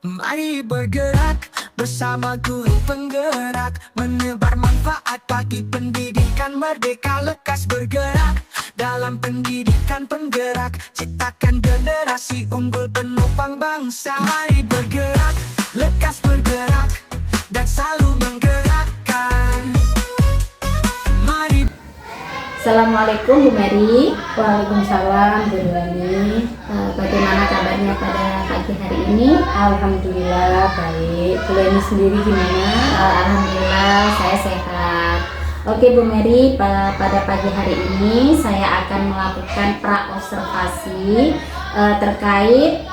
Mari bergerak bersama guru penggerak, menebar manfaat bagi pendidikan merdeka. Lekas bergerak dalam pendidikan penggerak, ciptakan generasi unggul penopang bangsa. Mari bergerak, lekas bergerak, dan selalu menggerakkan. Mari. Assalamualaikum Bu Mary. Waalaikumsalam Bu Rani. Bagaimana kabarnya pada pagi hari ini? Alhamdulillah baik. Bu Rani sendiri gimana? Alhamdulillah saya sehat. Oke Bu Mary, pada pagi hari ini saya akan melakukan pra-observasi terkait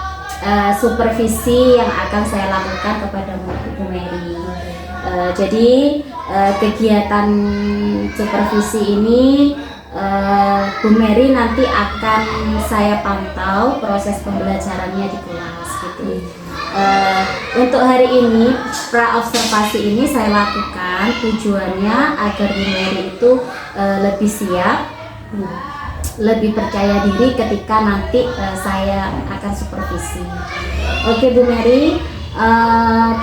supervisi yang akan saya lakukan kepada Bu Mary. Jadi kegiatan supervisi ini Bu Mary nanti akan saya pantau proses pembelajarannya di kelas gitu. Untuk hari ini pra-observasi ini saya lakukan tujuannya agar Bu Mary itu lebih siap, lebih percaya diri ketika nanti saya akan supervisi. Oke Bu Mary,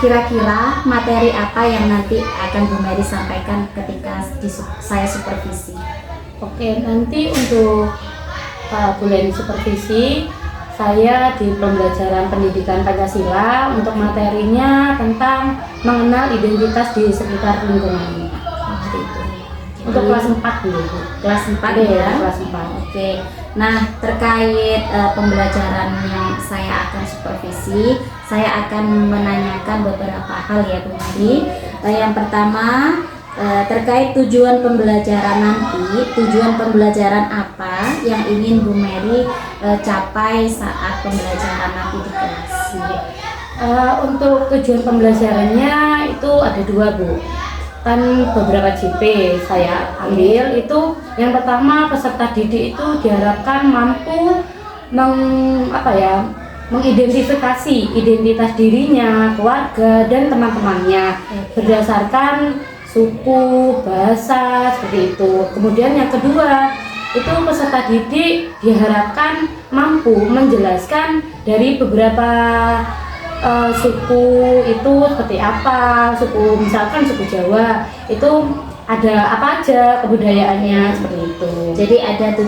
kira-kira materi apa yang nanti akan Bu Mary sampaikan ketika saya supervisi? Oke, nanti untuk bulan supervisi saya di pembelajaran pendidikan Pancasila, untuk materinya tentang mengenal identitas di sekitar lingkungan. Seperti itu. Untuk kelas 4 dulu. Kelas 4 ya? Kelas 4. Oke. Nah, terkait pembelajaran yang saya akan supervisi, saya akan menanyakan beberapa hal ya Bu Mary. Yang pertama, terkait tujuan pembelajaran nanti, tujuan pembelajaran apa yang ingin Bu Mary capai saat pembelajaran nanti di kelas? Untuk tujuan pembelajarannya itu ada 2 Bu. Kan beberapa JP saya ambil, itu yang pertama peserta didik itu diharapkan mampu mengidentifikasi identitas dirinya, keluarga dan teman-temannya berdasarkan suku, bahasa, seperti itu. Kemudian yang kedua, itu peserta didik diharapkan mampu menjelaskan dari beberapa suku itu seperti apa, suku misalkan suku Jawa itu ada apa aja kebudayaannya, seperti itu. Jadi ada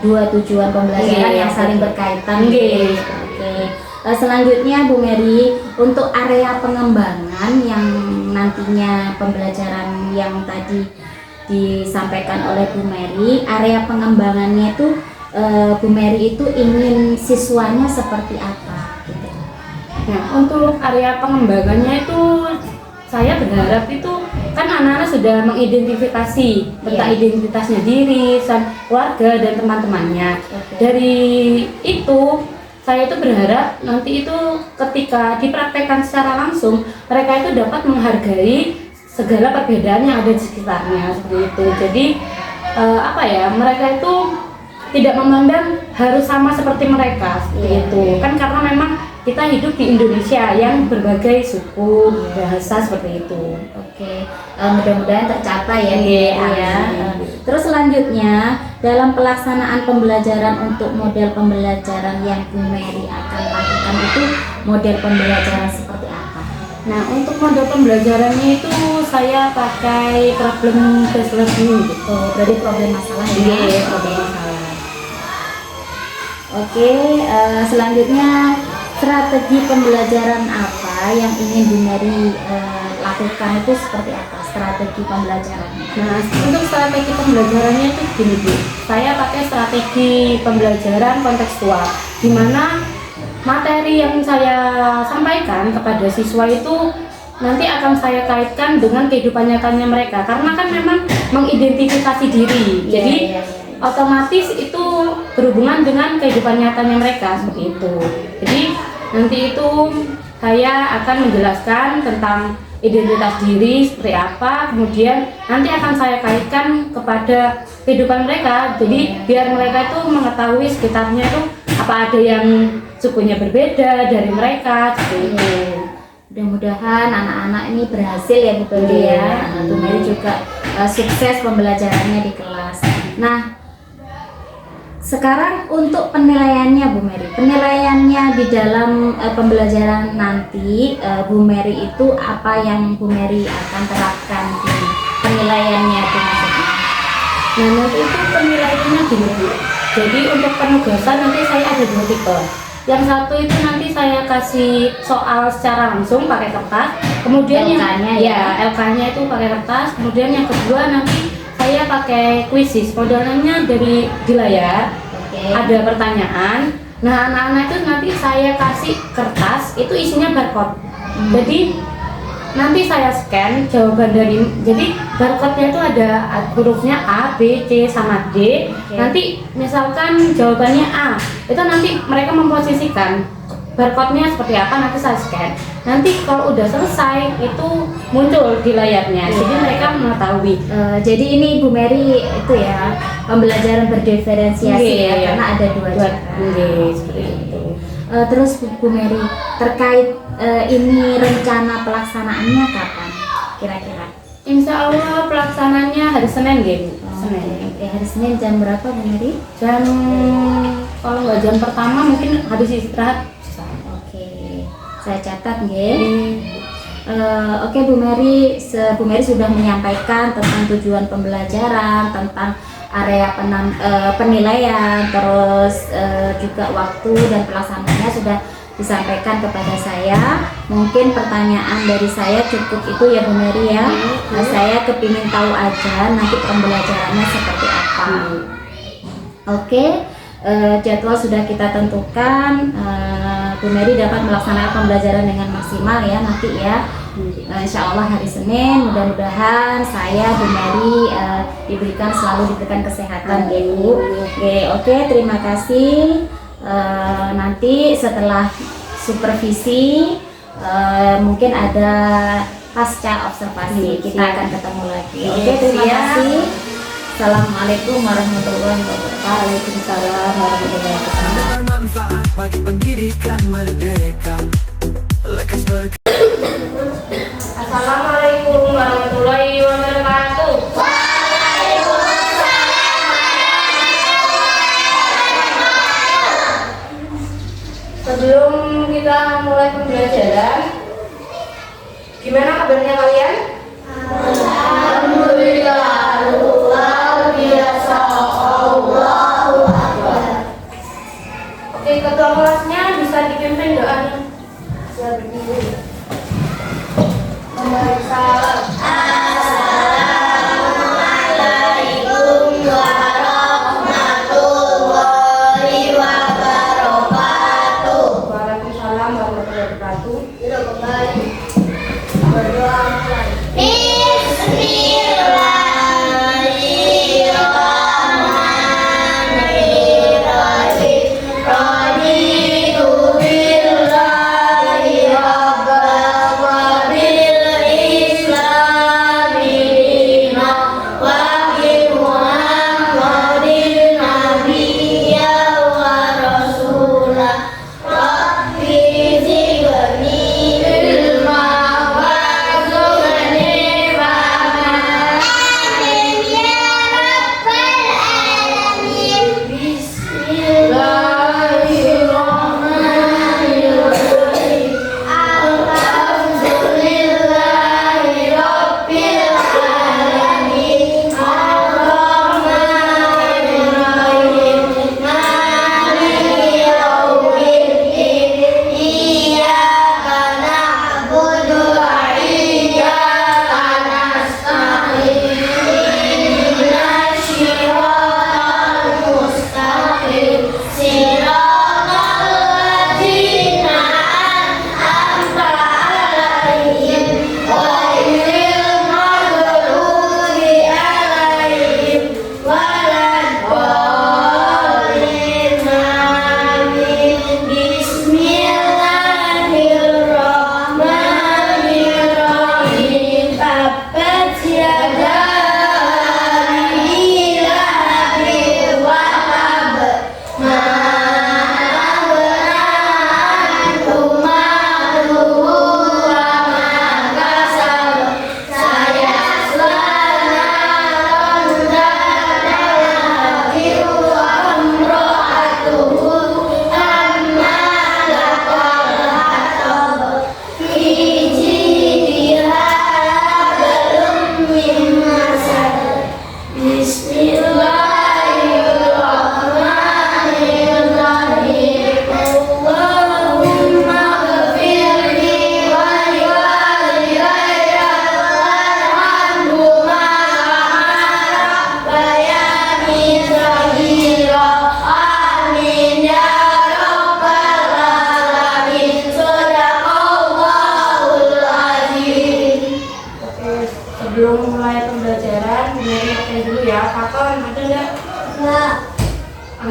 dua tujuan pembelajaran yang saling berkaitan. Oke. Selanjutnya Bu Mary, untuk area pengembangan yang nantinya pembelajaran yang tadi disampaikan oleh Bu Mary, area pengembangannya itu Bu Mary itu ingin siswanya seperti apa? Gitu. Nah, untuk area pengembangannya itu saya berharap itu kan anak-anak sudah mengidentifikasi tentang identitasnya diri, keluarga dan teman-temannya. Dari itu saya itu berharap nanti itu ketika dipraktekkan secara langsung mereka itu dapat menghargai segala perbedaan yang ada di sekitarnya, seperti itu. Jadi mereka itu tidak memandang harus sama seperti mereka, seperti itu. Kan karena memang kita hidup di Indonesia yang berbagai suku, bahasa, seperti itu. Oke, mudah-mudahan tercapai ya. Terus selanjutnya dalam pelaksanaan pembelajaran untuk model pembelajaran yang Bu Mary akan lakukan itu model pembelajaran seperti apa? Nah, untuk model pembelajarannya itu saya pakai problem based learning gitu. Berarti problem masalah ya? Iya, problem masalah. Oke, selanjutnya strategi pembelajaran apa yang ingin Bu Mary lakukan itu seperti apa strategi pembelajarannya? Nah, untuk strategi pembelajarannya itu gini Bu, saya pakai strategi pembelajaran kontekstual, di mana materi yang saya sampaikan kepada siswa itu nanti akan saya kaitkan dengan kehidupan nyatanya mereka, karena kan memang mengidentifikasi diri, jadi otomatis itu berhubungan dengan kehidupan nyatanya mereka, seperti itu. Jadi nanti itu saya akan menjelaskan tentang identitas diri seperti apa, kemudian nanti akan saya kaitkan kepada kehidupan mereka, jadi biar mereka itu mengetahui sekitarnya itu apa ada yang sukunya berbeda dari mereka, seperti itu. Mudah-mudahan anak-anak ini berhasil ya Bu Mary ya. Bu Mary juga sukses pembelajarannya di kelas. Nah, Sekarang untuk penilaiannya Bu Mary, penilaiannya di dalam pembelajaran nanti, Bu Mary itu apa yang Bu Mary akan terapkan di penilaiannya itu maksudnya? Nah, nanti itu penilaiannya gini Bu. Jadi untuk penugasan nanti saya ada 2 tipe. Yang satu itu nanti saya kasih soal secara langsung pakai kertas. Kemudian LK-nya LK-nya itu pakai kertas. Kemudian yang kedua nanti saya pakai kuisis. Modelannya dari di layar. Oke. Ada pertanyaan. Nah, anak-anak itu nanti saya kasih kertas, itu isinya barcode. Jadi nanti saya scan jawaban dari, jadi barcode-nya itu ada hurufnya A, B, C sama D. Oke. Nanti misalkan jawabannya A, itu nanti mereka memposisikan barcode-nya seperti apa, nanti saya scan. Nanti kalau udah selesai itu muncul di layarnya, jadi mereka mengetahui. Jadi ini Bu Mary itu ya pembelajaran berdiferensiasi ya, Iya. karena ada 2 cara. Seperti itu. Terus Bu Mary terkait ini rencana pelaksanaannya kapan kira-kira? Insya Allah pelaksananya hari Senin gitu. Senin. Oke, hari Senin jam berapa Bu Mary? Jam, kalau nggak jam pertama mungkin habis istirahat. Oke, saya catat nggih. Oke Bu Mary, Bu Mary sudah menyampaikan tentang tujuan pembelajaran, tentang area penilaian, terus juga waktu dan pelaksanaannya sudah disampaikan kepada saya. Mungkin pertanyaan dari saya cukup itu ya Bu Mary ya. Saya kepingin tahu aja nanti pembelajarannya seperti apa. Oke, jadwal sudah kita tentukan. Bu Mary dapat melaksanakan pembelajaran dengan maksimal ya nanti ya. Insya Allah hari Senin, mudah-mudahan saya Bu Mary selalu diberikan kesehatan ya Bu. Oke, terima kasih. Nanti setelah supervisi mungkin ada pasca observasi, kita akan ketemu lagi. Oke, terima kasih. Assalamualaikum warahmatullahi wabarakatuh. Waalaikumsalam warahmatullahi wabarakatuh. Bermanfaat bagi pendidikan merdeka. Lekas Assalamualaikum warahmatullahi wabarakatuh. Sebelum kita mulai pembelajaran, gimana kabarnya kalian? Alhamdulillah, luar biasa, Allahu Akbar. Oke, ketua kelasnya bisa dipimpin doanya. Bisa berdiri. Waalaikumsalam. Assalamualaikum warahmatullahi wabarakatuh. Waalaikumsalam warahmatullahi wabarakatuh. Berdoa mulai.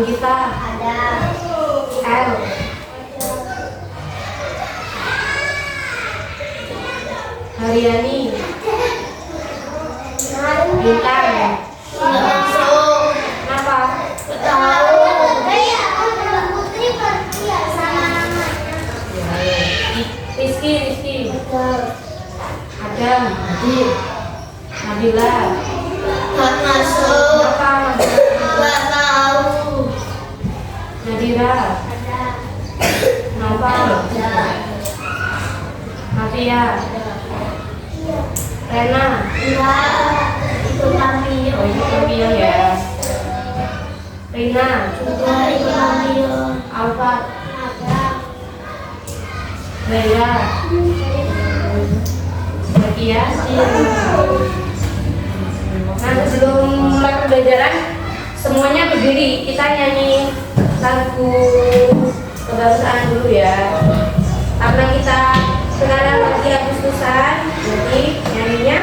Anggita. Ada. L. Haryani. Bintang. Masuk. Kenapa? Tahu. Putri pergi sama mama. Rizky. Adam. Nabila. Nggak masuk. Kenapa? Nggak tahu. Nadira. Nova. Navia. Rena. Enggak. Itu kami. Oh, itu Navia ya. Rina. Enggak, itu kami. Alfa. Ada. Leila. Zakia. Nah, sebelum mulai pembelajaran semuanya berdiri, kita nyanyi lagu kebangsaan dulu ya. Karena kita sekarang lagi Agustusan, jadi nyanyinya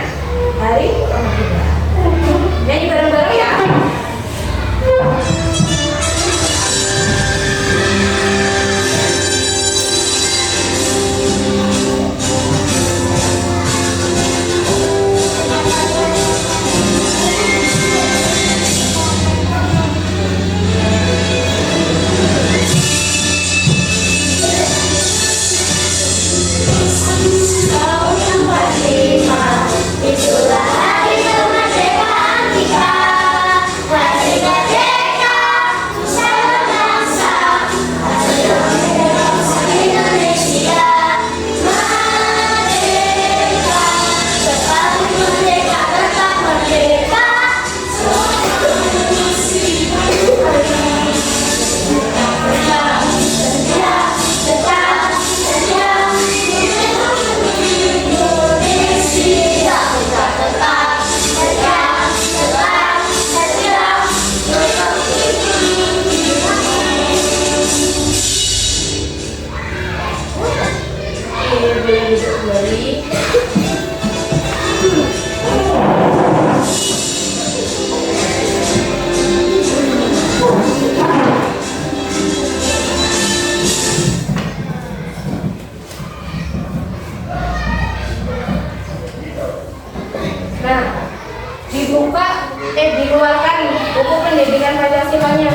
hari kemerdekaan. Nyanyi bareng-bareng ya. Itulah hari kemerdekaan kita. Hari merdeka, bersama bangsa. Hari bangsa Indonesia. Merdeka, tetap merdeka, tetap merdeka. Nah, dikeluarkan buku pendidikan Pancasilanya.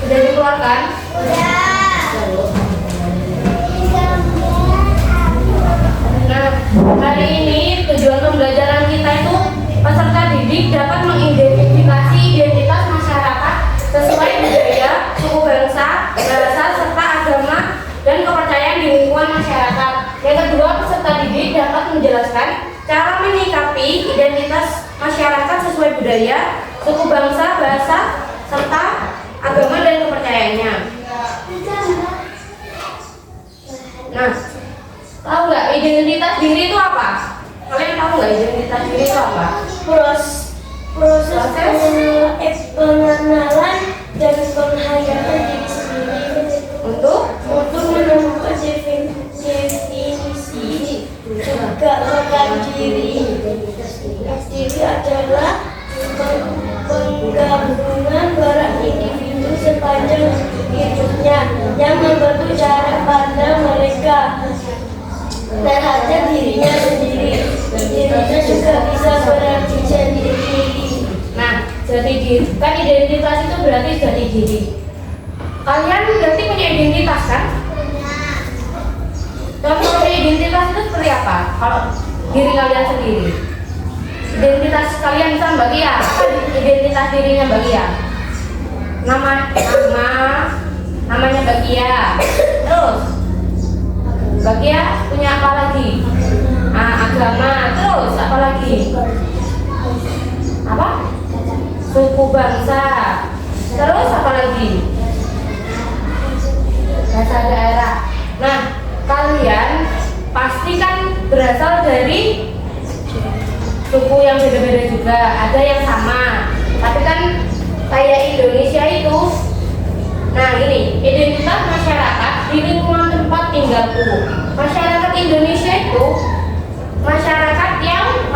Sudah dikeluarkan? Nah, hari ini tujuan pembelajaran kita itu peserta didik dapat mengidentifikasi identitas masyarakat sesuai budaya, suku bangsa, bahasa, serta agama dan kepercayaan di lingkungan masyarakat. Yang kedua, peserta didik dapat menjelaskan cara menyikapi identitas masyarakat sesuai budaya, suku bangsa, bahasa, serta agama dan kepercayaannya. Nah, tahu nggak identitas diri itu apa? Kalian tahu nggak identitas diri itu apa? Proses pengenalan dan penghayatan diri sendiri Untuk menemukan definisi juga tentang diri. Diri adalah penggabungan barang individu sepanjang hidupnya yang membentuk cara pandang mereka terhadap dirinya sendiri. Dirinya juga bisa berarti jati diri. nah, jati diri kan identitas itu berarti jati diri. Kalian berarti punya identitas kan? Kamu punya identitas itu seperti apa? Kalau diri kalian sendiri, identitas kalian misalnya Mbak Kia, apa identitas dirinya Mbak Kia? Namanya Mbak Kia. Terus Mbak Kia punya apa lagi? Agama. Terus apa lagi? Apa? Suku bangsa. Terus apa lagi? Bahasa daerah. Nah, kalian pasti kan berasal dari suku yang beda-beda juga. Ada yang sama, tapi kan kayak Indonesia itu. Nah, ini identitas masyarakat di lingkungan tempat tinggalku. Masyarakat Indonesia itu masyarakat yang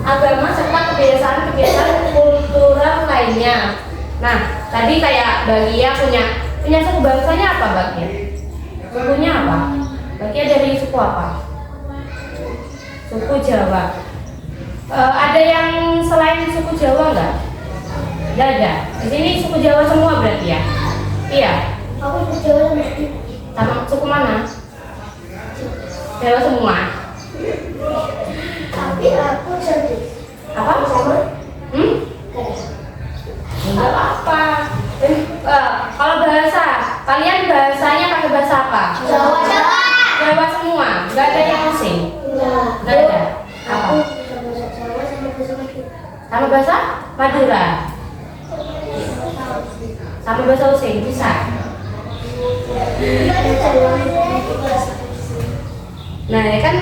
agama serta kebiasaan-kebiasaan kultural lainnya. Nah, tadi kayak Bagia punya suku bangsanya apa, Bagia? Sukunya apa? Bagia dari suku apa? Suku Jawa. Ada yang selain suku Jawa nggak? Nggak ada. Di sini suku Jawa semua berarti ya? Iya. Aku berjalan sama Sama suku mana? Jawa semua. tapi aku cantik. Apa? Sama? Enggak apa-apa. Kalau bahasa, kalian bahasanya pakai bahasa apa? Jawa. Jawa semua, nggak ada yang asing. Enggak. Nggak ada. Apa? Aku sama Jawa sama bahasa Madura. Sama bahasa Madura, sama bahasa Osing bisa. Nah ya kan,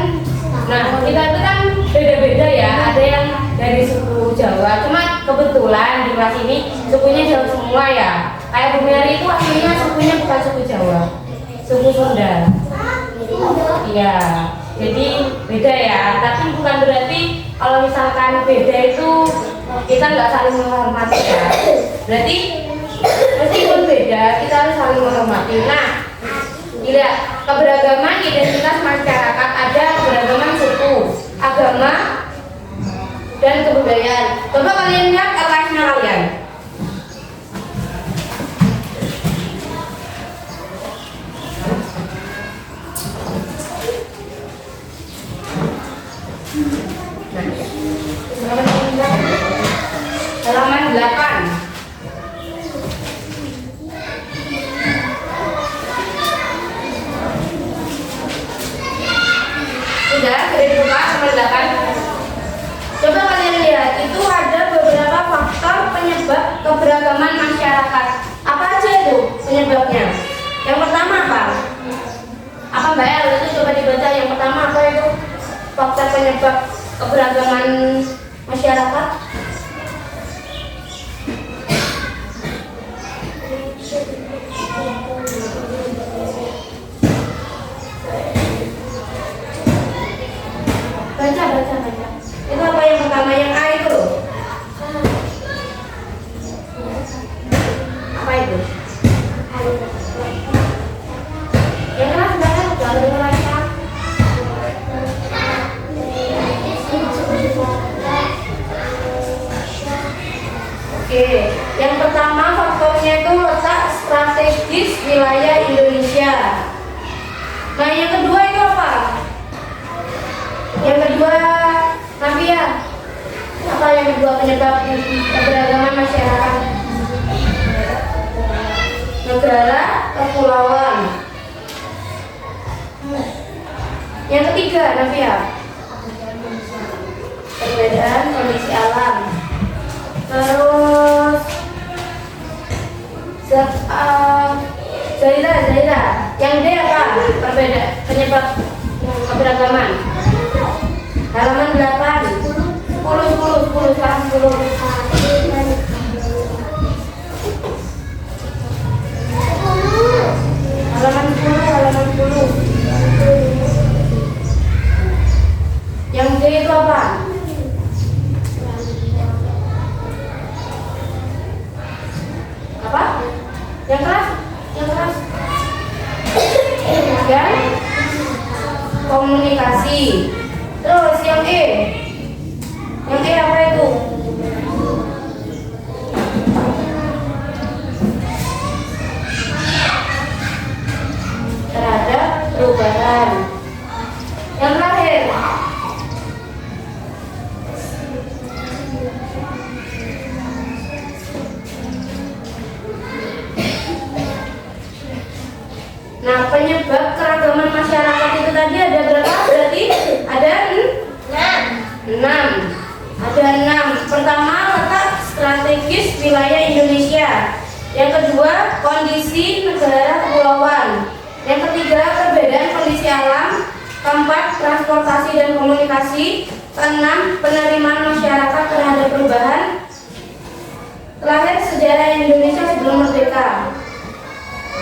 kita itu kan beda-beda ya. Ada yang dari suku Jawa, cuma kebetulan di kelas ini sukunya Jawa semua ya. Kayak Bu Mary itu aslinya sukunya bukan suku Jawa, suku Sunda. Iya, jadi beda ya. Tapi bukan berarti kalau misalkan beda itu kita nggak saling menghormati ya. Berarti meskipun beda kita harus saling menghormati. Nah, lihat keberagaman identitas masyarakat, ada keberagaman suku, agama, dan kebudayaan. Coba kalian lihat LKS-nya kalian. Halaman 8. Sudah dibuka halaman 8. Coba kalian lihat, itu ada beberapa faktor penyebab keberagaman masyarakat. Apa aja itu penyebabnya? Yang pertama apa? Apa Mbak El? Itu coba dibaca. Yang pertama apa itu? Faktor penyebab keberagaman masyarakat. Baca. Itu apa yang pertama, yang A itu loh. Apa itu? Yang keras banget udah dengar lagi. Oke, yang pertama faktornya itu letak strategis wilayah Indonesia. Nah, yang kedua itu apa? Yang kedua, Navia, apa yang kedua penyebab keberagaman masyarakat? Negara, kepulauan. Yang ketiga, Navia, perbedaan kondisi alam. Terus Zaira, yang D apa? Perbedaan penyebab keberagaman. Halaman 8. 10 sekarang 10. Halaman 10. Yang D itu apa? Apa? Yang keras? Dan komunikasi. Terus yang E apa itu? Terhadap perubahan. Yang terakhir, nah, penyebab keragaman masyarakat itu tadi ada berapa? Berarti ada 6. Ada 6. Pertama, letak strategis wilayah Indonesia. Yang kedua, kondisi negara kepulauan. Yang ketiga, perbedaan kondisi alam. Keempat, transportasi dan komunikasi. Keenam, penerimaan masyarakat terhadap perubahan. Terakhir, sejarah Indonesia sebelum merdeka.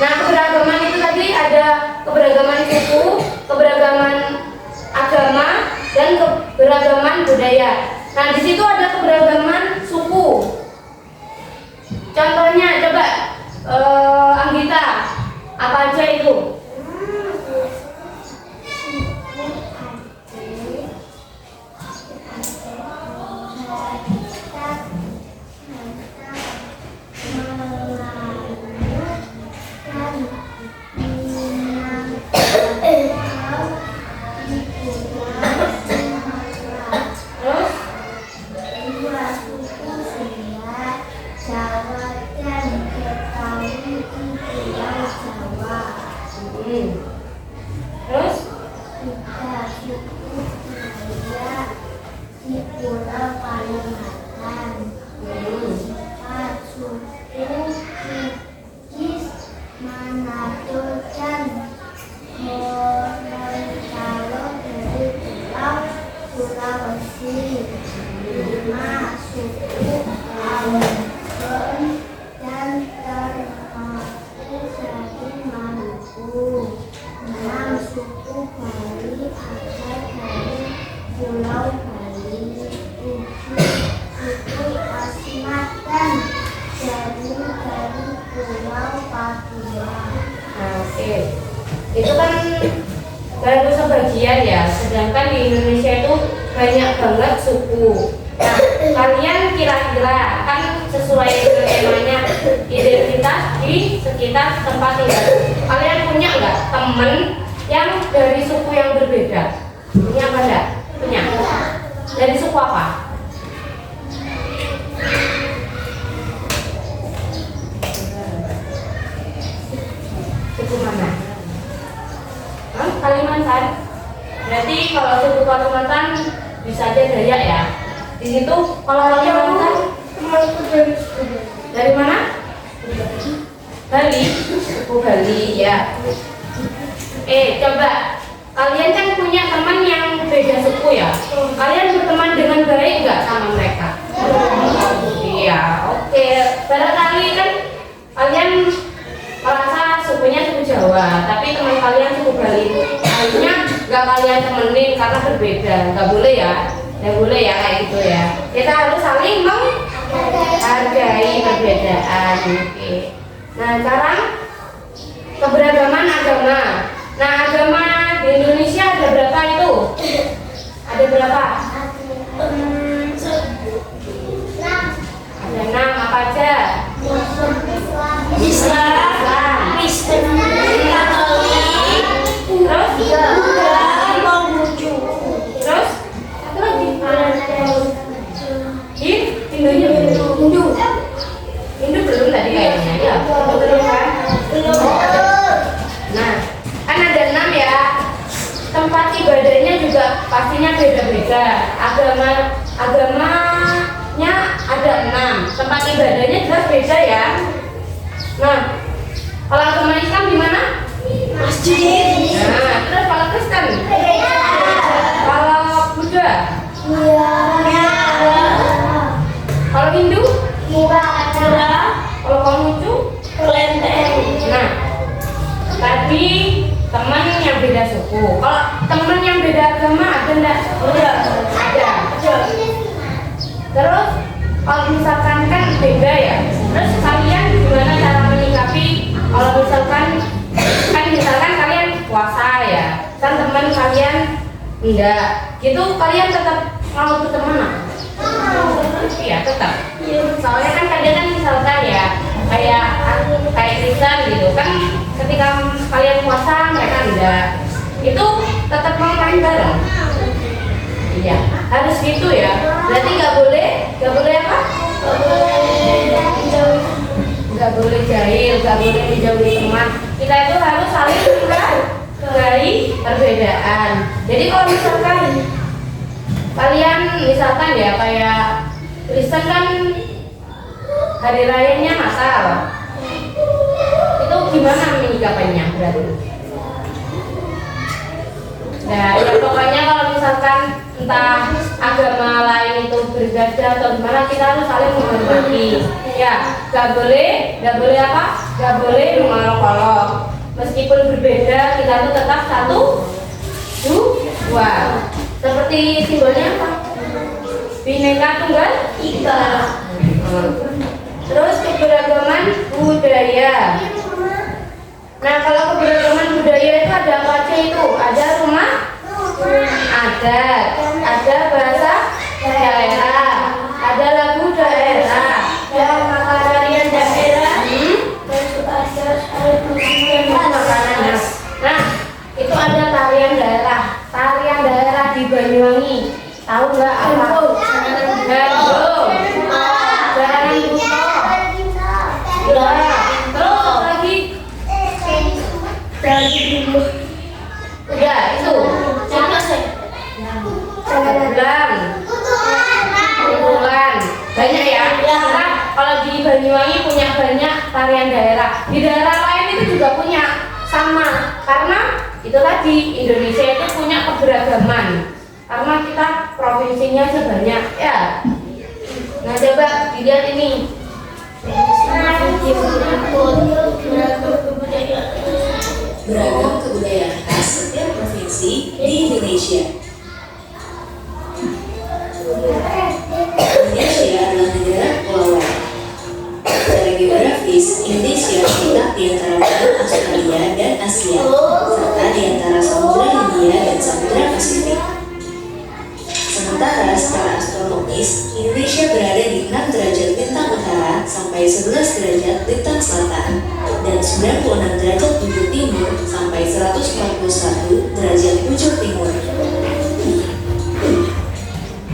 Nah, keberagaman itu tadi ada keberagaman suku, keberagaman agama, dan keberagaman budaya. Nah, di situ ada keberagaman suku. Contohnya coba Anggita, apa aja itu? Terus Pulau Bali, suku Asmat dan dari Pulau Papua. oke. Itu kan baru sebagian ya, sedangkan di Indonesia itu banyak banget suku. Nah, kalian kira-kira kan sesuai dengan temanya identitas di sekitar tempat tinggal. Kalian punya nggak temen yang dari suku yang berbeda? Punya apa enggak? Punya. Dari suku apa? Suku mana? Kalimantan. Berarti kalau suku Kalimantan bisa aja Dayak ya. Di situ kalau Kalimantan dari mana? Bali. Suku Bali ya. Coba kalian kan punya teman yang beda suku ya. Kalian berteman dengan baik nggak sama mereka? Iya, oke. Barangkali kan kalian merasa sukunya suku Jawa, tapi teman kalian suku Bali. Akhirnya nggak kalian temenin karena berbeda. Nggak boleh ya, nggak boleh ya kayak gitu ya. Kita harus saling menghargai perbedaan. Oke. Nah, sekarang keberagaman agama. Nah, agama di Indonesia ada berapa itu? Ada berapa? Ada 6, apa aja? Islam, Kristen, Katolik, terus terus satu lagi. Hindu belum tadi kayaknya ya. Belum kan? Nah, kan ada 6 ya. Tempat ibadahnya juga pastinya beda-beda. Agamanya ada 6. Tempat ibadahnya jelas beda ya. Nah, kalau agama Islam di mana? Masjid. Nah, terus kalau Kristen? Kalau Buddha? Kalau Hindu? Kalau Konghucu? Nah, tadi teman yang beda suku. Kalau teman yang beda agama ada enggak? Ada. Terus kalau misalkan kan beda ya. Terus kalian gimana cara menyikapi kalau misalkan kalian puasa ya, kan teman kalian enggak. Gitu kalian tetap mau berteman? Iya, tetap. Soalnya kan kadang kan misalkan ya kayak Kristen gitu kan, ketika kalian puasa mereka enggak, itu tetap mau main bareng. Iya, harus gitu ya. Berarti nggak boleh apa? Nggak boleh jahil, nggak boleh menjauhi teman. Kita itu harus saling menghargai perbedaan. Jadi kalau misalkan kalian ya kayak Kristen kan hari rayanya Natal, itu gimana menyikapinya berarti? Nah, ya pokoknya kalau misalkan entah agama lain itu berbeda atau gimana, kita harus saling menghormati. Ya, gak boleh apa? Gak boleh mengolok-olok. Meskipun berbeda, kita tuh tetap satu, dua. Seperti simbolnya apa? Bhinneka Tunggal Ika. Terus keberagaman budaya. Nah, kalau keberagaman budaya itu ada apa aja itu? Ada rumah adat, ada bahasa daerah, ada lagu daerah, ada makanan daerah, makanan. Nah, itu ada tarian daerah. Tarian daerah di Banyuwangi. Tahu nggak apa? Gandum. Jalan Buto. Terus lagi. Udah itu. Bulan. Bulan. Banyak ya. Nah, kalau di Banyuwangi punya banyak tarian daerah. Di daerah lain itu juga punya. Sama, karena itu tadi Indonesia itu punya keberagaman. Karena kita provinsinya sebanyak ya. Nah, coba dilihat ini. Beragam kebudayaan khas setiap provinsi di Indonesia. Indonesia adalah negara kepulauan. Secara geografis, Indonesia terletak di antara Barat Australia dan Asia, serta di antara Samudra Hindia dan Samudra Pasifik. Sementara secara astronomis, Indonesia berada di 6 derajat lintang utara sampai 11 derajat lintang selatan dan 96 derajat bujur timur sampai 141 derajat bujur timur.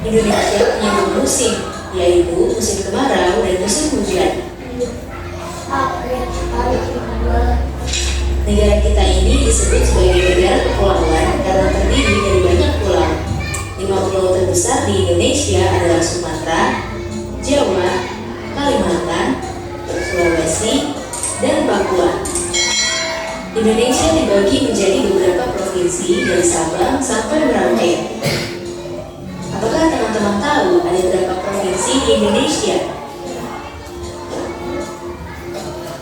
Indonesia punya dua musim, yaitu musim kemarau dan musim hujan. Negara kita ini disebut sebagai negara kepulauan karena terdiri dari banyak pulau. 5 pulau terbesar di Indonesia adalah Sumatera, Jawa, Kalimantan, Sulawesi, dan Papua. Indonesia dibagi menjadi beberapa provinsi dari Sabang sampai Merauke. Apakah teman-teman tahu ada berapa provinsi di Indonesia?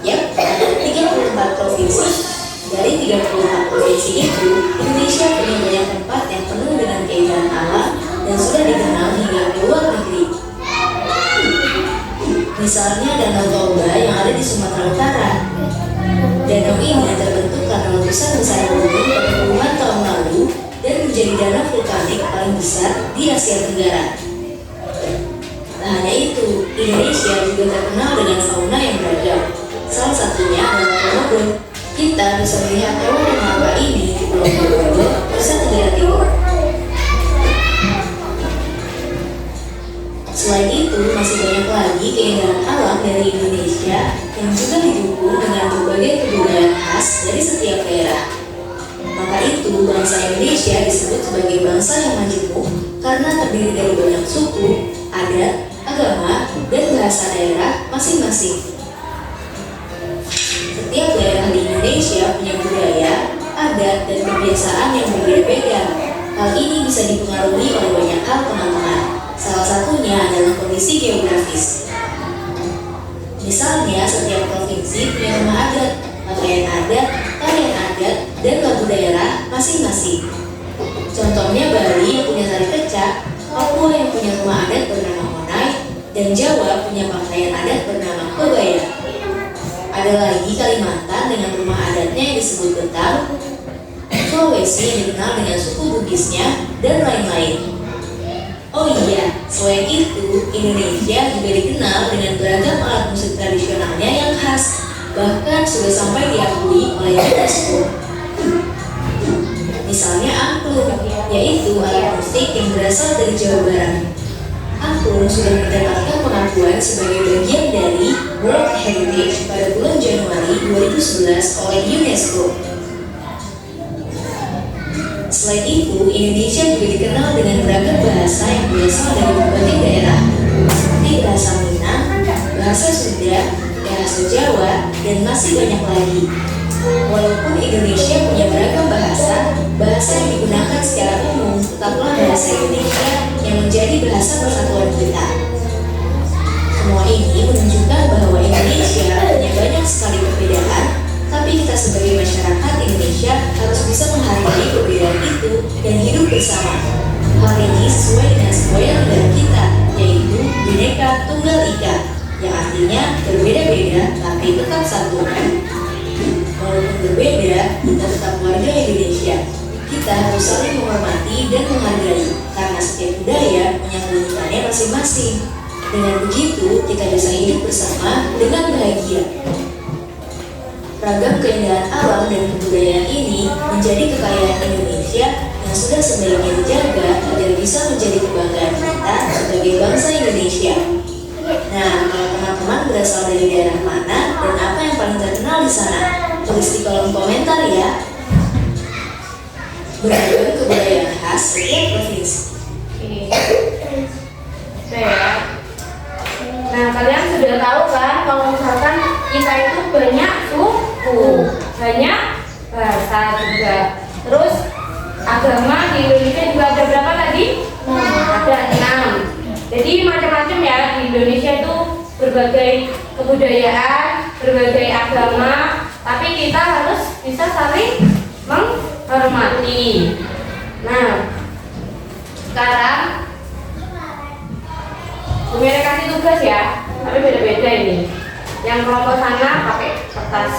Yap, ada 34 provinsi. Dari 34 provinsi itu, Indonesia punya banyak tempat yang penuh dengan keindahan alam dan sudah dikenal hingga ke luar negeri. Misalnya Danau Toba yang ada di Sumatera Utara. Danau ini terbentuk karena letusan besar gunung pada puluhan tahun lalu dan menjadi danau vulkanik paling besar di Asia Tenggara. Tak hanya itu, Indonesia juga terkenal dengan fauna yang beragam. Salah satunya adalah komodo. Kita bisa melihat hewan yang langka ini di Pulau Komodo, Nusa Tenggara Timur. Selain itu, masih banyak lagi keindahan alam dari Indonesia yang juga didukung dengan berbagai kebudayaan khas dari setiap daerah. Maka itu, bangsa Indonesia disebut sebagai bangsa yang majemuk karena terdiri dari banyak suku, adat, agama, dan bahasa daerah masing-masing. Setiap daerah di Indonesia punya budaya, adat, dan kebiasaan yang berbeda-beda. Hal ini bisa dipengaruhi oleh banyak hal, teman-teman. Salah satunya adalah kondisi geografis. Misalnya, setiap provinsi punya rumah adat, pakaian adat, tarian adat, dan lagu daerah masing-masing. Contohnya Bali yang punya tari kecak, Papua yang punya rumah adat bernama Monai, dan Jawa punya pakaian adat bernama kebaya. Ada lagi Kalimantan dengan rumah adatnya yang disebut Betang, Sulawesi yang dikenal dengan suku Bugisnya, dan lain-lain. Oh iya, selain itu, Indonesia juga dikenal dengan beragam alat musik tradisionalnya yang khas, bahkan sudah sampai diakui oleh UNESCO. Misalnya angklung, yaitu alat musik yang berasal dari Jawa Barat. Angklung sudah mendapatkan pengakuan sebagai bagian dari World Heritage pada bulan Januari 2011 oleh UNESCO. Selain itu, Indonesia juga dikenal dengan beragam bahasa yang berasal dari berbagai daerah, seperti bahasa Minang, bahasa Sunda, bahasa Jawa, dan masih banyak lagi. Walaupun Indonesia punya beragam bahasa, bahasa yang digunakan secara umum tetaplah bahasa Indonesia yang menjadi bahasa persatuan kita. Semua ini menunjukkan bahwa Indonesia punya banyak sekali perbedaan, tapi kita sebagai masyarakat Indonesia harus bisa menghargai perbedaan itu dan hidup bersama. Hal ini sesuai dengan semboyan negara kita, Bhinneka Tunggal Ika, yang artinya berbeda-beda tapi tetap satu. Walaupun berbeda, kita tetap warga Indonesia. Kita harus saling menghormati dan menghargai, karena setiap budaya menyembunyikannya masing-masing. Dengan begitu, kita bisa hidup bersama dengan bahagia. Ragam keindahan alam dan kebudayaan ini menjadi kekayaan Indonesia yang sudah sebaiknya dijaga agar bisa menjadi kebanggaan kita sebagai bangsa Indonesia. Nah, kalau teman-teman berasal dari daerah mana dan apa yang paling terkenal di sana, tulis di kolom komentar ya. Beragam kebudayaan khas setiap provinsi. Nah, kalian sudah tahu kan kalau misalkan kita itu banyak suku, banyak bahasa juga. Terus agama di Indonesia juga ada berapa tadi? Ada 6. Jadi macam-macam ya di Indonesia itu berbagai kebudayaan, berbagai agama, tapi kita harus bisa saling menghormati. Nah, sekarang Bu Mary kasih tugas ya, tapi beda-beda ini. Yang kelompok sana pakai kertas.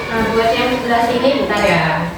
Nah, buat yang sebelah sini bentar ya.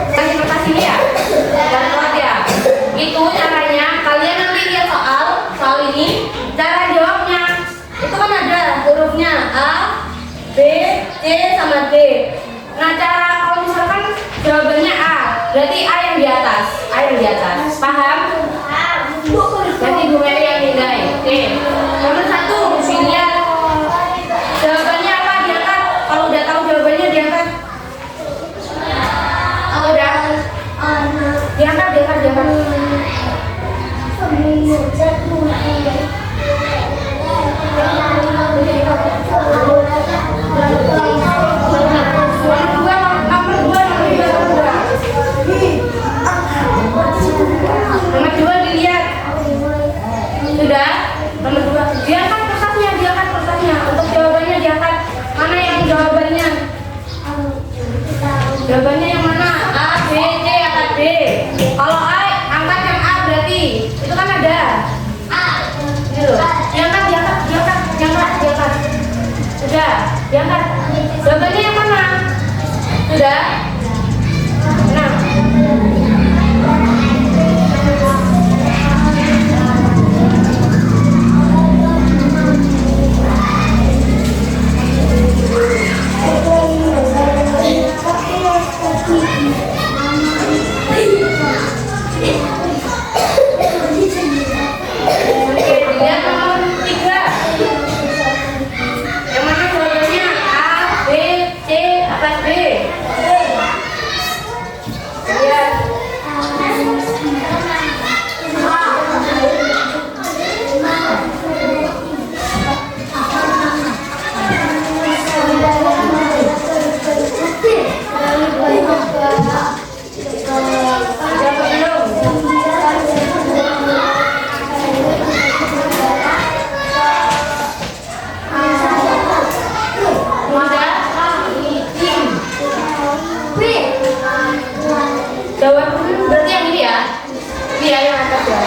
Kasih kertas ini ya, jangan telat ya. Itu caranya, kalian nanti lihat soal ini, cara jawabnya itu kan ada hurufnya A, B, C sama D. Nah, cara kalau misalkan jawabannya A, berarti A yang di atas, paham? Nanti Bu Mary yang nilai. Oke, nomor 1 dilihat jawabannya apa, diangkat. Kalau udah tahu jawabannya diangkat. Udah? Diangkat. Nomor 2 dilihat. Sudah? Nomor 2 diangkat kertasnya. Untuk jawabannya diangkat. Mana yang jawabannya? Jawabannya yang mana? A, B, C, angkat B. Kalau A, angkat yang A berarti itu kan ada A. Ini loh. Diangkat. Sudah, diangkat. Jawabannya yang mana? Sudah? Nah. Lihat nomor 3. Yang mana jawabannya A, B, C, atas B. Lihat. Jawab berarti yang ini ya. Ini ya yang atas ya.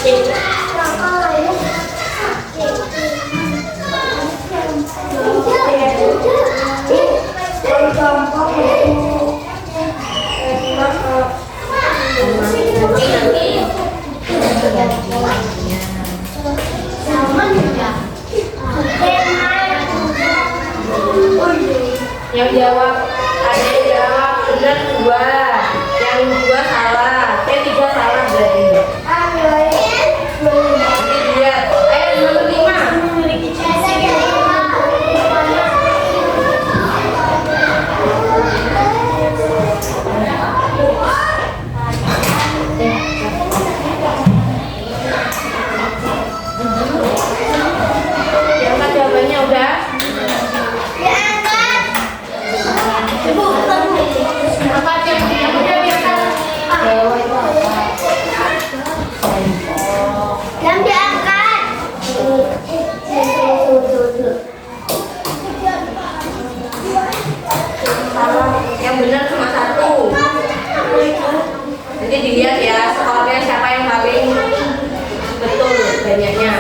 Yang jawab ada yang jawab benar 2, yang 2 salah, 3 salah berarti. Nanti dia, nomor 5. Yang jawabannya udah. Apa yang udah biarkan? Dewa itu apa? Yang diangkat. Yang benar cuma 1. Nanti dilihat ya skornya siapa yang paling betul banyaknya.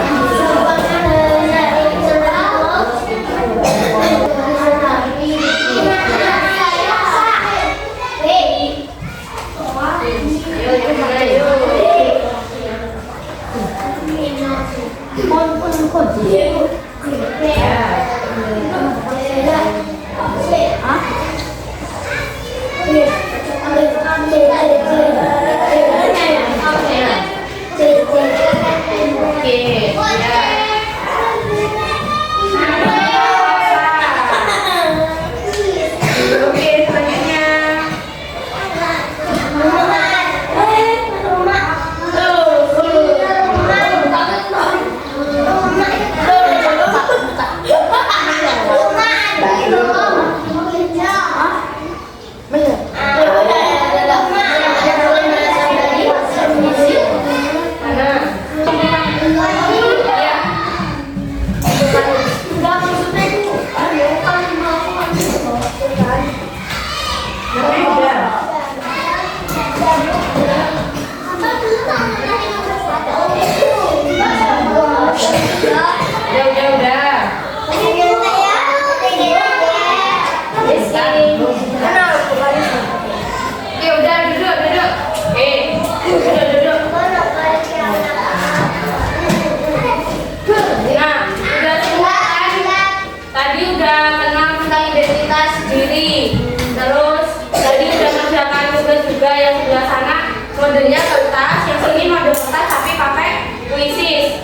Modenya kertas, yang sini mode kertas tapi pakai puisi.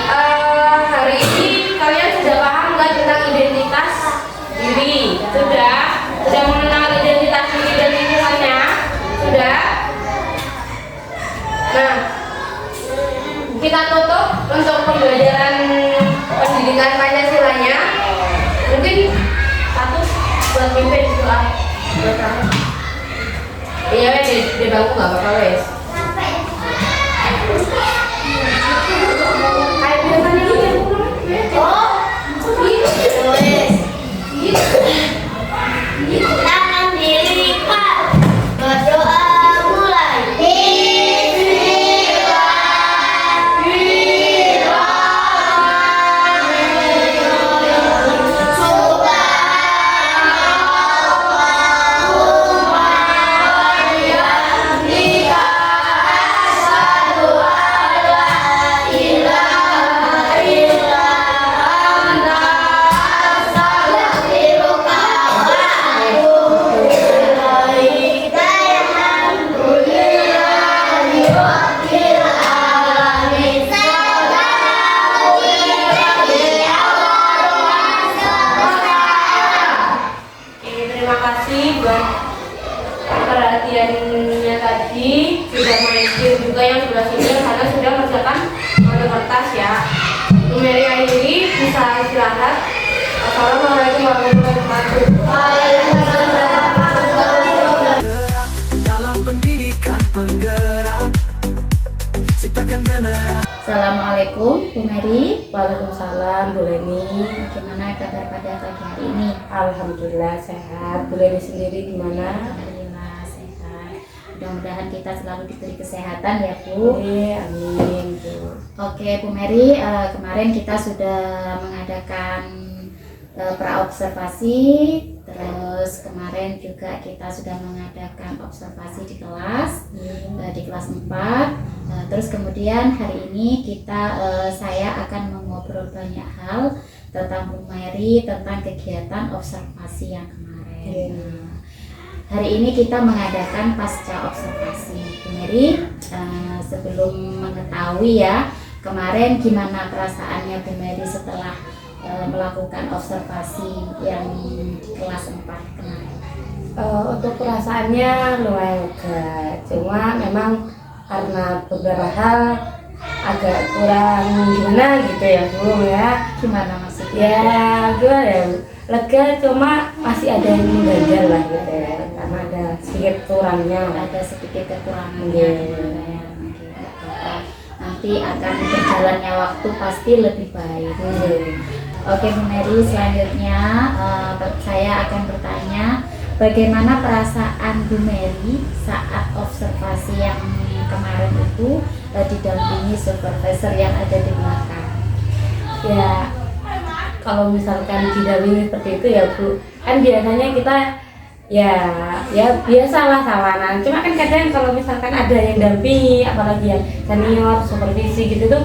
Hari ini kalian sudah paham nggak tentang identitas diri? Sudah mengenal identitas diri dan lingkungannya? Sudah? Nah, kita tutup untuk pembelajaran pendidikan Pancasilanya. Mungkin satu buat pimpin doa buat kamu. Iya, di bangku nggak apa-apa wes. Kayak biasanya gitu. Oh, wes. Tangan dilipat. Berdoa mulai. Terima kasih buat perhatiannya tadi. Sudah main game juga yang sebelah sini karena sudah mengerjakan mode kertas ya. Mary akhiri bisa istirahat. Assalamualaikum warahmatullahi wabarakatuh. Dalam pendidikan penggerak ciptakan generasi. Assalamualaikum Bu Mary. Waalaikumsalam Bu Leni. Gimana kabar pada pagi hari ini? Alhamdulillah sehat. Bu Leni sendiri gimana? Alhamdulillah sehat. Mudah-mudahan kita selalu diberi kesehatan ya Bu. Amin. Oke Bu Mary, kemarin kita sudah mengadakan praobservasi, terus kemarin juga kita sudah mengadakan observasi di kelas, di kelas 4. Terus kemudian hari ini saya akan mengobrol banyak hal tentang Bu Mary, tentang kegiatan observasi yang kemarin. Hari ini kita mengadakan pasca observasi. Bu Mary, sebelum mengetahui ya kemarin gimana perasaannya Bu Mary setelah melakukan observasi yang di kelas 4 kemarin? Untuk perasaannya lumayan lega, cuma memang karena beberapa hal agak kurang gimana gitu ya Bu ya. Gimana maksudnya? Ya gimana ya, lega cuma masih ada yang mengganjal lah gitu ya, karena ada sedikit kurangnya. Ada sedikit kekurangannya gitu ya. Oke, nggak apa-apa. Nanti akan berjalannya waktu pasti lebih baik. Oke Bu Mary, selanjutnya saya akan bertanya bagaimana perasaan Bu Mary saat observasi yang kemarin itu didampingi supervisor yang ada di belakang. Ya kalau misalkan didampingi seperti itu ya Bu, kan biasanya kita ya biasalah sawanan, cuma kan kadang kalau misalkan ada yang dampingi, apalagi yang senior supervisi gitu tuh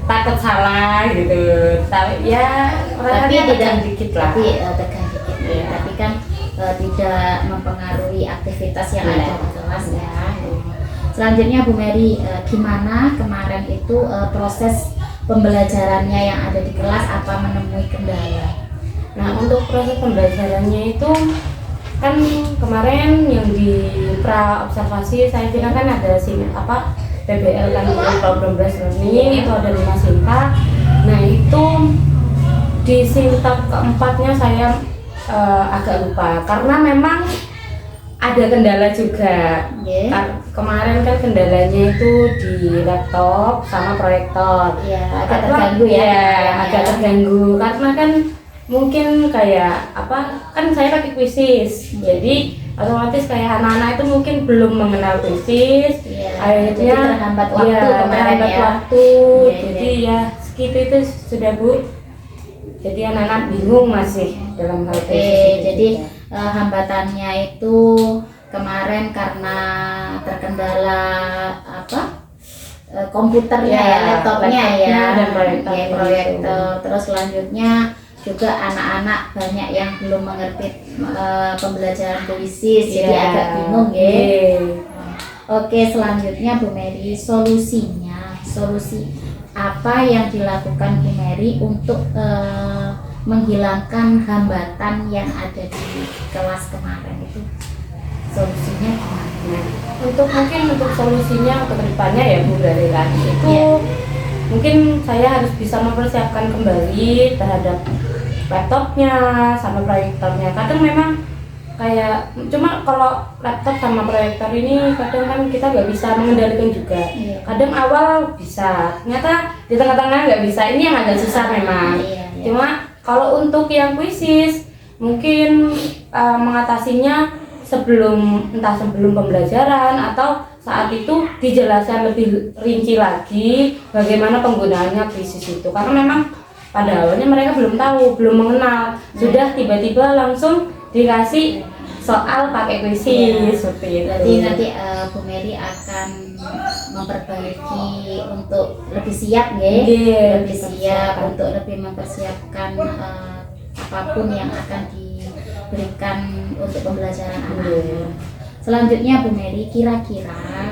takut salah gitu, tapi ya Tapi tegang dikit lah. Tapi tegang dikit ya. Tapi kan tidak mempengaruhi aktivitas yang ada di kelas ya. Selanjutnya Bu Mary, gimana kemarin itu proses pembelajarannya yang ada di kelas, apa menemui kendala? Nah untuk proses pembelajarannya itu kan kemarin yang di pra observasi saya kira kan ada PBL kan, problem based learning, itu ada 5 sintak. Nah itu di sintak keempatnya saya agak lupa karena memang ada kendala juga. Kemarin kan kendalanya itu di laptop sama proyektor. Agak terganggu ya. Agak terganggu karena kan mungkin kayak kan saya pakai quizzes, jadi otomatis kayak anak-anak itu mungkin belum mengenal quizzes, akhirnya jadi terhambat waktu kemarin ya. Jadi ya segitu itu sudah Bu, jadi anak-anak bingung masih dalam hal quizzes. Jadi hambatannya itu kemarin karena terkendala komputernya ya, laptopnya ya, dan proyektor. Terus selanjutnya juga anak-anak banyak yang belum mengerti pembelajaran quizzes, jadi agak bingung ya. Oke, selanjutnya Bu Mary, solusi apa yang dilakukan Bu Mary untuk menghilangkan hambatan yang ada di kelas kemarin itu? Solusinya gimana? Untuk solusinya untuk kedepannya ya Bu, dari lagi itu mungkin saya harus bisa mempersiapkan kembali terhadap laptopnya sama proyektornya. Kadang memang kayak cuma kalau laptop sama proyektor ini kadang kan kita nggak bisa mengendalikan juga. Kadang awal bisa, ternyata di tengah-tengah nggak bisa. Ini yang agak susah memang. Cuma kalau untuk yang quizzes mungkin mengatasinya entah sebelum pembelajaran atau saat itu dijelaskan lebih rinci lagi bagaimana penggunaannya quizzes itu, karena memang pada awalnya mereka belum tahu, belum mengenal, sudah tiba-tiba langsung dikasih soal pakai quizzes seperti itu. Jadi nanti Bu Mary akan memperbaiki untuk lebih siap ya, lebih siap untuk lebih mempersiapkan apapun yang akan diberikan untuk pembelajaran anak. Selanjutnya Bu Mary, kira-kira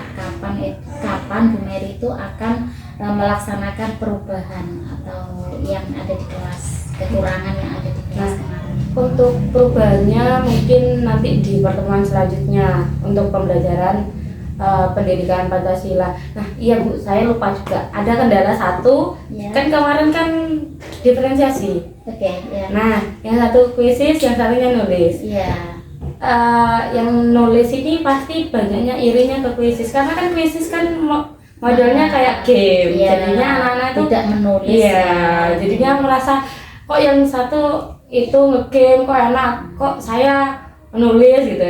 kapan Bu Mary itu akan melaksanakan perubahan atau yang ada di kelas, kekurangan yang ada di kelas kemarin? Untuk perubahannya mungkin nanti di pertemuan selanjutnya untuk pembelajaran pendidikan Pancasila. Nah iya Bu, saya lupa juga ada kendala satu, kan kemarin kan diferensiasi. Nah yang satu quizzes, yang satunya nulis. Yang nulis ini pasti banyaknya irinya ke quizzes, karena kan quizzes kan modelnya kayak game, jadinya anak-anak itu tidak menulis. Jadinya merasa kok yang satu itu ngegame, kok enak, kok saya menulis gitu.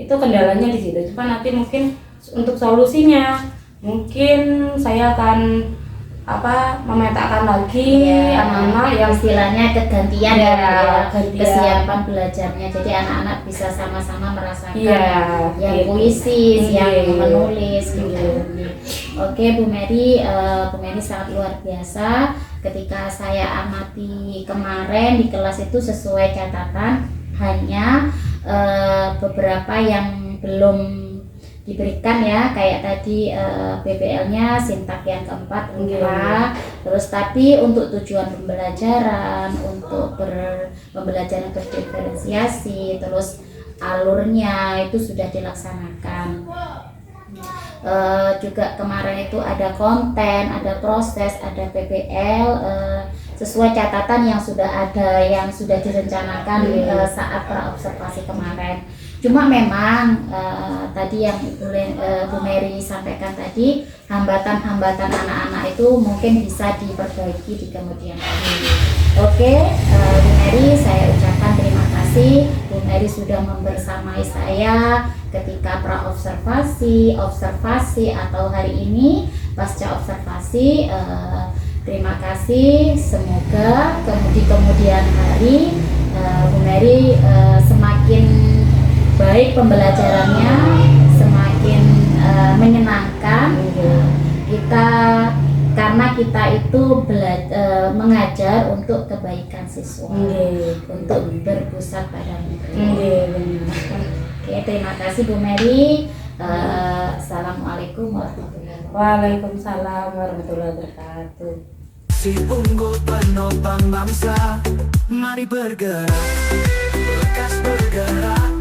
Itu kendalanya di situ. Cuma nanti mungkin untuk solusinya mungkin saya akan memetakan lagi Iya. anak-anak yang istilahnya kegantian Iya, ya, gantian. kesiapan belajarnya, jadi anak-anak bisa sama-sama merasakan Iya, yang gitu. puisi, yang Iya. menulis gitu. Iya. Oke Bu Mary, Bu Mary sangat luar biasa. Ketika saya amati kemarin di kelas itu sesuai catatan hanya beberapa yang belum diberikan ya, kayak tadi PBL-nya sintak yang keempat lupa. Terus tapi untuk tujuan pembelajaran, untuk pembelajaran berdiferensiasi, terus alurnya itu sudah dilaksanakan. Juga kemarin itu ada konten, ada proses, ada PBL sesuai catatan yang sudah ada, yang sudah direncanakan saat praobservasi kemarin. Cuma memang tadi yang Bu Mary sampaikan tadi, hambatan-hambatan anak-anak itu mungkin bisa diperbaiki di kemudian hari. Oke, Bu Mary, saya ucapkan terima kasih. Bu Mary sudah membersamai saya ketika praobservasi, observasi atau hari ini pasca observasi. Terima kasih. Semoga kemudian hari Bu Mary semakin baik pembelajarannya, semakin menyenangkan. Kita karena kita itu mengajar untuk kebaikan siswa, untuk berpusat pada murid. Oke, terima kasih Bu Mary. Assalamualaikum warahmatullahi wabarakatuh. Waalaikumsalam warahmatullahi wabarakatuh. Si unggul penopang bangsa, mari bergerak, lekas bergerak.